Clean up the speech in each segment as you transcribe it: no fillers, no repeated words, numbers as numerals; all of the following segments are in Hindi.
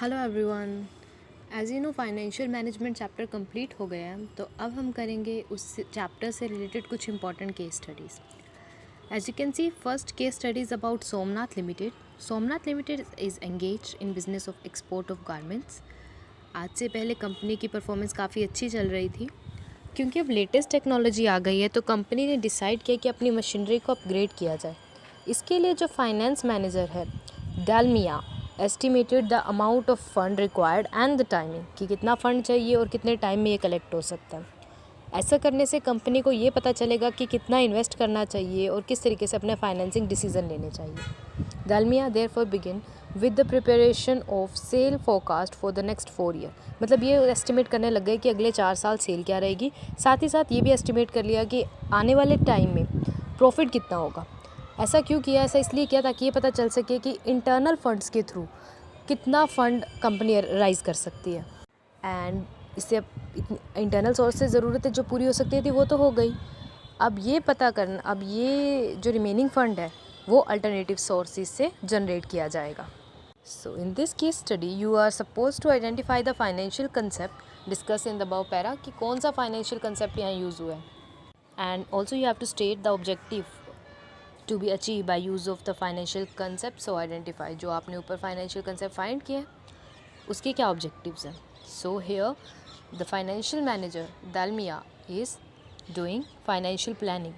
Hello everyone. As you know financial management chapter complete हो गया है, तो अब हम करेंगे उस चैप्टर से रिलेटेड कुछ important case studies. As you can see, first case studies about Somnath limited. Somnath limited is engage in business of export of garments. आज से पहले कंपनी की परफॉर्मेंस काफ़ी अच्छी चल रही थी। क्योंकि अब लेटेस्ट टेक्नोलॉजी आ गई है, तो कंपनी ने डिसाइड किया कि अपनी मशीनरी को अपग्रेड किया जाए। इसके लिए जो फाइनेंस मैनेजर है Dalmia estimated the amount of fund required and the timing, कि कितना फ़ंड चाहिए और कितने टाइम में ये कलेक्ट हो सकता है। ऐसा करने से कंपनी को ये पता चलेगा कि कितना इन्वेस्ट करना चाहिए और किस तरीके से अपने फाइनेंसिंग डिसीजन लेने चाहिए। Dalmia therefore begin with the preparation of sale forecast for the next 4 year. मतलब ये एस्टिमेट करने लग गए कि अगले 4 साल सेल क्या रहेगी। साथ ही साथ ये भी एस्टिमेट कर लिया कि आने वाले टाइम में प्रॉफिट कितना होगा। ऐसा क्यों किया? ऐसा इसलिए किया ताकि ये पता चल सके कि इंटरनल फंड्स के थ्रू कितना फ़ंड कंपनी राइज़ कर सकती है। एंड इससे अब इंटरनल सोर्स से ज़रूरतें जो पूरी हो सकती थी वो तो हो गई। अब ये पता करना, अब ये जो रिमेनिंग फ़ंड है वो अल्टरनेटिव सोर्सेज से जनरेट किया जाएगा। So in this case study you are suppose to identify the financial concept discuss in the above para, कि कौन सा फाइनेंशियल कंसेप्ट यहाँ यूज़ हुआ है। And also you have to state the objective to be achieve by use of the financial concept. So identify, जो आपने ऊपर फाइनेंशियल कंसेप्ट फाइंड किया है उसके क्या ऑब्जेक्टिव्स हैं। So here the financial manager Dalmia is doing financial planning,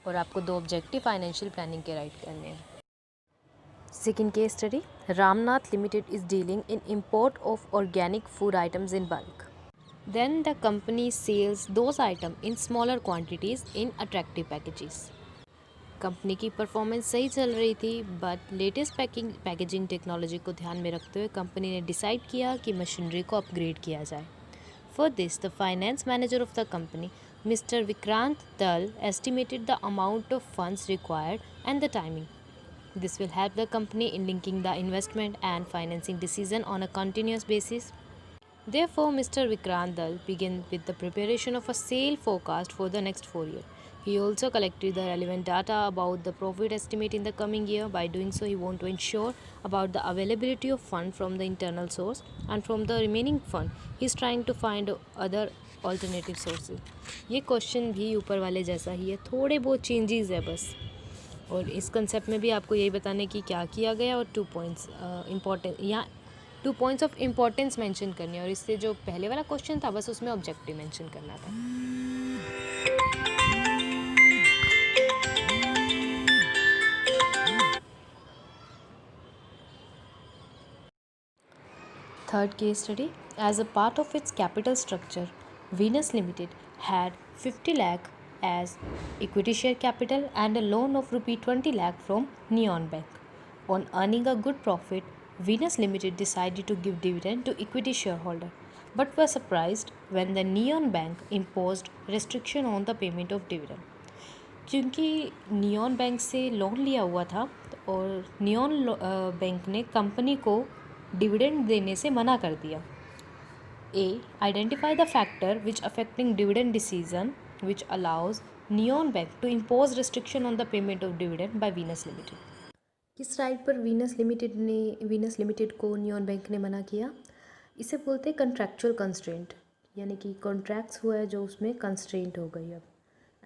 और आपको 2 ऑब्जेक्टिव फाइनेंशियल प्लानिंग के राइट करने हैं। Second case study, Ramnath limited is dealing in import of organic food items in bulk. Then the company sells those items in smaller quantities in attractive packages. Company की परफॉर्मेंस सही चल रही थी, बट लेटेस्ट पैकेजिंग टेक्नोलॉजी को ध्यान में रखते हुए कंपनी ने डिसाइड किया कि मशीनरी को अपग्रेड किया जाए। For this the finance manager of the company mister Vikrant Dal estimated the amount of funds required and the timing. This will help the company in linking the investment and financing decision on a continuous basis. Therefore, Mr. Vikrant Dal began with the preparation of a sale forecast for the next 4 years. He also collected the relevant data about the profit estimate in the coming year. By doing so, he wants to ensure about the availability of fund from the internal source, and from the remaining fund, he is trying to find other alternative sources. ये क्वेश्चन भी ऊपर वाले जैसा ही है, थोड़े बहुत चेंजेस है बस। और इस कंसेप्ट में भी आपको यही बताने की क्या किया गया, और 2 पॉइंट्स इंपॉर्टेंट, यहाँ 2 पॉइंट्स ऑफ इम्पोर्टेंस मेंशन करनी है, और इससे जो पहले वाला क्वेश्चन था बस उसमें ऑब्जेक्टिव मेंशन करना था। Third case study, as a part of its capital structure Venus limited had 50 lakh as equity share capital and a loan of rupee 20 lakh from Neon Bank. On earning a good profit, Venus Limited decided to give dividend to equity shareholder, but were surprised when the Neon Bank imposed restriction on the payment of dividend. क्योंकि नियॉन बैंक से लोन लिया हुआ था, और नियॉन बैंक ने कंपनी को डिविडेंड देने से मना कर दिया। A. Identify the factor which affecting dividend decision which allows Neon Bank to impose restriction on the payment of dividend by Venus Limited. किस राइट पर वीनस लिमिटेड को नियॉन बैंक ने मना किया? इसे बोलते हैं कंट्रैक्चुअल कंस्ट्रेंट, यानी कि कॉन्ट्रैक्ट्स हुआ है जो उसमें कंस्ट्रेंट हो गई अब।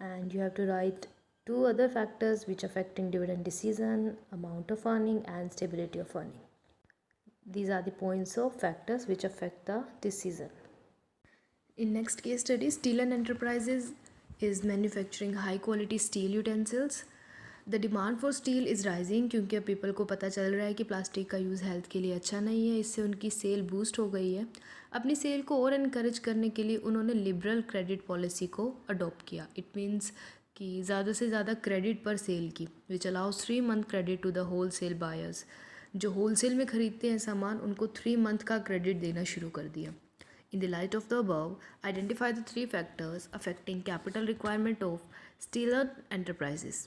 And you have to write 2 other factors which affecting dividend decision, amount of earning and stability of earning. These are the points of factors which affect the decision. In next case study, Steel Enterprises is manufacturing high quality steel utensils. The demand for steel is rising, क्योंकि अब पीपल को पता चल रहा है कि प्लास्टिक का यूज़ हेल्थ के लिए अच्छा नहीं है। इससे उनकी सेल बूस्ट हो गई है। अपनी सेल को और इनकरेज करने के लिए उन्होंने लिबरल क्रेडिट पॉलिसी को अडॉप्ट किया। इट मीन्स कि ज़्यादा से ज़्यादा क्रेडिट पर सेल की, which allows 3 month credit to the wholesale buyers. जो होल सेल में ख़रीदते हैं सामान, उनको 3 month का क्रेडिट देना शुरू कर दिया। In the light of the above, identify the 3 factors affecting capital requirement of Steel Enterprises.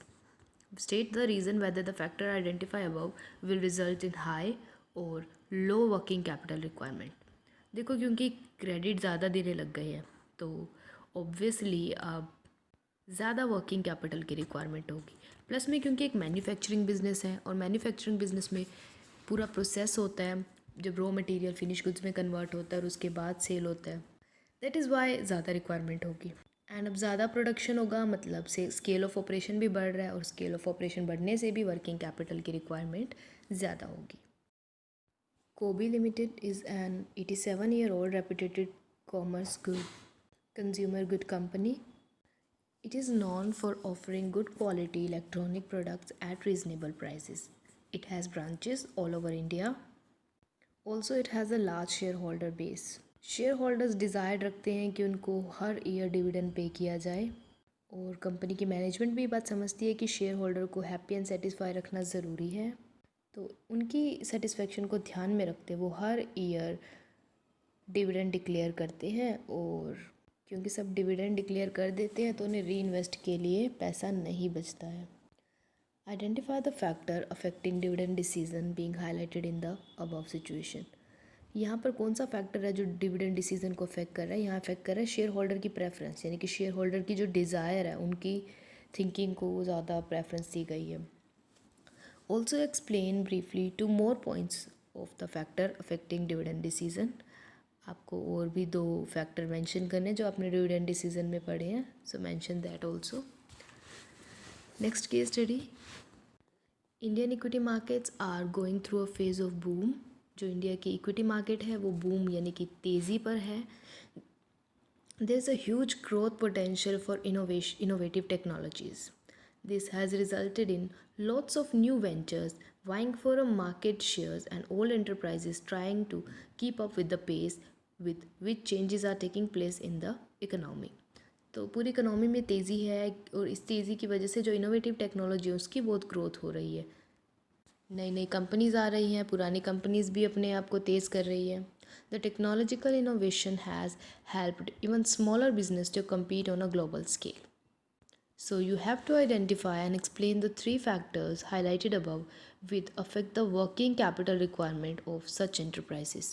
State the reason whether the factor identified above will result in high or low working capital requirement. देखो, क्योंकि क्रेडिट ज़्यादा देने लग गए हैं, तो ऑब्वियसली अब ज़्यादा वर्किंग कैपिटल की रिक्वायरमेंट होगी। प्लस में क्योंकि एक मैन्युफैक्चरिंग बिजनेस है, और मैन्युफैक्चरिंग बिजनेस में पूरा प्रोसेस होता है, जब रॉ मटेरियल फिनिश गुड्स में कन्वर्ट होता है और उसके बाद सेल होता है, दैट इज़ वाई ज़्यादा रिक्वायरमेंट होगी। एंड अब ज़्यादा प्रोडक्शन होगा मतलब से स्केल ऑफ ऑपरेशन भी बढ़ रहा है, और स्केल ऑफ ऑपरेशन बढ़ने से भी वर्किंग कैपिटल की रिक्वायरमेंट ज़्यादा होगी। Kobe Limited is an 87-year-old reputed consumer good company. It is known for offering good quality electronic products at reasonable prices. It has branches all over India. Also, it has a large shareholder base. Shareholders desire रखते हैं कि उनको हर ईयर डिविडेंड पे किया जाए, और कंपनी की मैनेजमेंट भी ये बात समझती है कि शेयर होल्डर को हैप्पी एंड सेटिस्फाई रखना ज़रूरी है। तो उनकी सेटिस्फेक्शन को ध्यान में रखते वो हर ईयर डिविडेंड डिक्लेयर करते हैं, और क्योंकि सब डिविडेंड डिक्लेयर कर देते हैं तो उन्हें री इन्वेस्ट के लिए पैसा नहीं बचता है। Identify the factor affecting dividend decision being highlighted in the above situation. यहाँ पर कौन सा फैक्टर है जो डिविडेंड डिसीजन को अफेक्ट कर रहा है? यहाँ अफेक्ट कर रहा है शेयर होल्डर की प्रेफरेंस, यानी कि शेयर होल्डर की जो डिज़ायर है उनकी थिंकिंग को ज़्यादा प्रेफरेंस दी गई है। Also explain briefly two more points of the factor affecting dividend decision. आपको और भी 2 फैक्टर मेंशन करने जो आपने डिविडेंड डिसीजन में पढ़े हैं, so mention that also. Next case study, Indian equity markets are going through a phase of boom. जो इंडिया की इक्विटी मार्केट है वो बूम यानी कि तेज़ी पर है। There is a huge growth potential for innovative technologies. This has resulted in lots of new ventures vying for a market shares and all enterprises trying to keep up with the pace with which changes are taking place in the economy. तो पूरी इकोनॉमी में तेज़ी है, और इस तेज़ी की वजह से जो इनोवेटिव टेक्नोलॉजी है उसकी बहुत ग्रोथ हो रही है। नई नई कंपनीज़ आ रही हैं, पुरानी कंपनीज़ भी अपने आप को तेज़ कर रही है। The technological innovation has helped even smaller business to compete on a global scale. So you have to identify and explain the 3 factors highlighted above which affect the working capital requirement of such enterprises.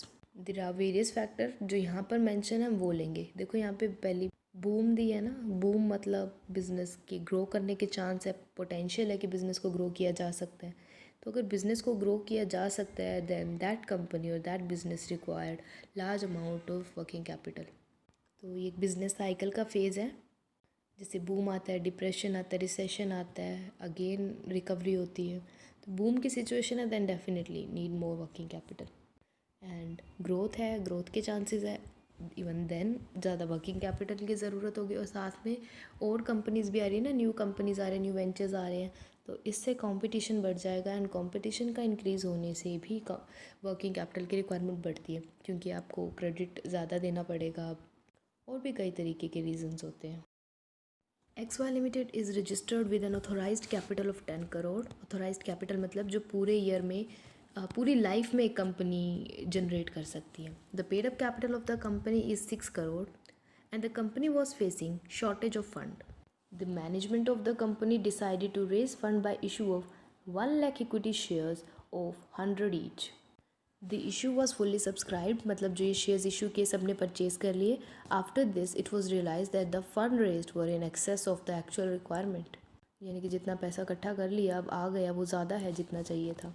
There are various factors जो यहाँ पर मेंशन है वो लेंगे। देखो यहाँ पे पहली बूम दी है ना, बूम मतलब बिज़नेस की ग्रो करने के चांस है, पोटेंशियल है कि बिज़नेस को ग्रो किया जा सकता है। तो अगर बिज़नेस को ग्रो किया जा सकता है देन दैट कंपनी और that business required large amount of working capital. तो ये एक बिज़नेस साइकिल का फेज़ है, जैसे बूम आता है, डिप्रेशन आता है, रिसेशन आता है, अगेन रिकवरी होती है। तो बूम की सिचुएशन है then definitely need more working capital, and growth है, ग्रोथ के चांसेस है, इवन देन ज़्यादा वर्किंग कैपिटल की ज़रूरत होगी। और साथ में और कंपनीज़ भी आ रही है ना, न्यू कंपनीज़ आ रहे हैं, न्यू वेंचर्स आ रहे हैं, तो इससे कंपटीशन बढ़ जाएगा, एंड कंपटीशन का इंक्रीज़ होने से भी वर्किंग कैपिटल की रिक्वायरमेंट बढ़ती है, क्योंकि आपको क्रेडिट ज़्यादा देना पड़ेगा, और भी कई तरीके के रीजंस होते हैं। XY Limited is registered with an authorized capital of 10 crore. Authorized capital मतलब जो पूरे ईयर में पूरी लाइफ में एक कंपनी जनरेट कर सकती है। The paid up capital of the company is 6 crore and the company was facing shortage of fund. The management of the company decided to raise fund by issue of 1 lakh equity shares of 100 each. The issue was fully subscribed, मतलब जो ये शेयर्स इशू किए सब ने परचेज कर लिए। After this it was realise that the fund raised were in excess of the actual requirement, यानी कि जितना पैसा इकट्ठा कर लिया अब आ गया वो ज़्यादा है जितना चाहिए था।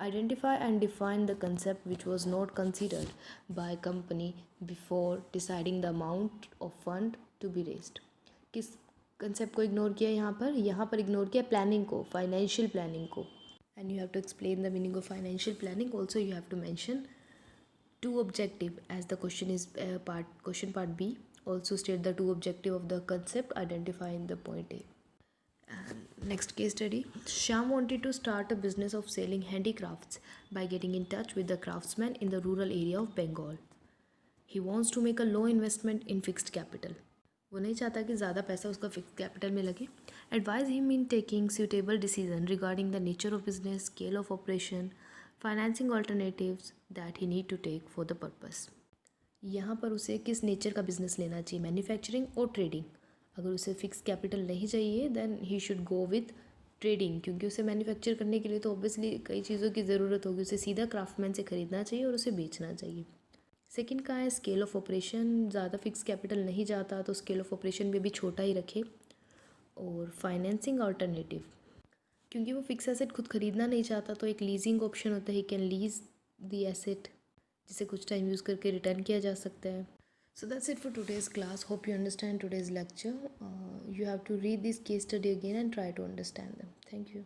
Identify and define the concept which was not considered by company before deciding the amount of fund to be raised. किस कंसेप्ट को इग्नोर किया यहाँ पर इग्नोर किया प्लानिंग को, फाइनेंशियल प्लानिंग को। And you have to explain the meaning of financial planning. Also you have to mention 2 objective as the question is question part B. Also state the 2 objective of the concept, identify in the point A. And next case study, Shyam wanted to start a business of selling handicrafts by getting in touch with the craftsmen in the rural area of Bengal. He wants to make a low investment in fixed capital. वो नहीं चाहता कि ज़्यादा पैसा उसका फिक्स कैपिटल में लगे। Advise him in taking suitable decision regarding the nature of business, scale of operation, financing alternatives that he need to take for the purpose. यहाँ पर उसे किस नेचर का बिजनेस लेना चाहिए, मैन्युफैक्चरिंग और ट्रेडिंग। अगर उसे फिक्स कैपिटल नहीं चाहिए then he should go with trading, क्योंकि उसे मैन्युफैक्चर करने के लिए तो ऑब्वियसली कई चीज़ों की ज़रूरत होगी। उसे सीधा क्राफ्टमैन से ख़रीदना चाहिए और उसे बेचना चाहिए। सेकंड का है स्केल ऑफ ऑपरेशन, ज़्यादा फिक्स कैपिटल नहीं जाता तो स्केल ऑफ ऑपरेशन में भी छोटा ही रखे। और फाइनेंसिंग अल्टरनेटिव, क्योंकि वो फिक्स एसेट खुद ख़रीदना नहीं चाहता तो एक लीजिंग ऑप्शन होता है, he can lease the asset जिसे कुछ टाइम यूज़ करके रिटर्न किया जा सकता है. So that's it for today's class. Hope you understand today's lecture. You have to read this case study again and try to understand them. Thank you.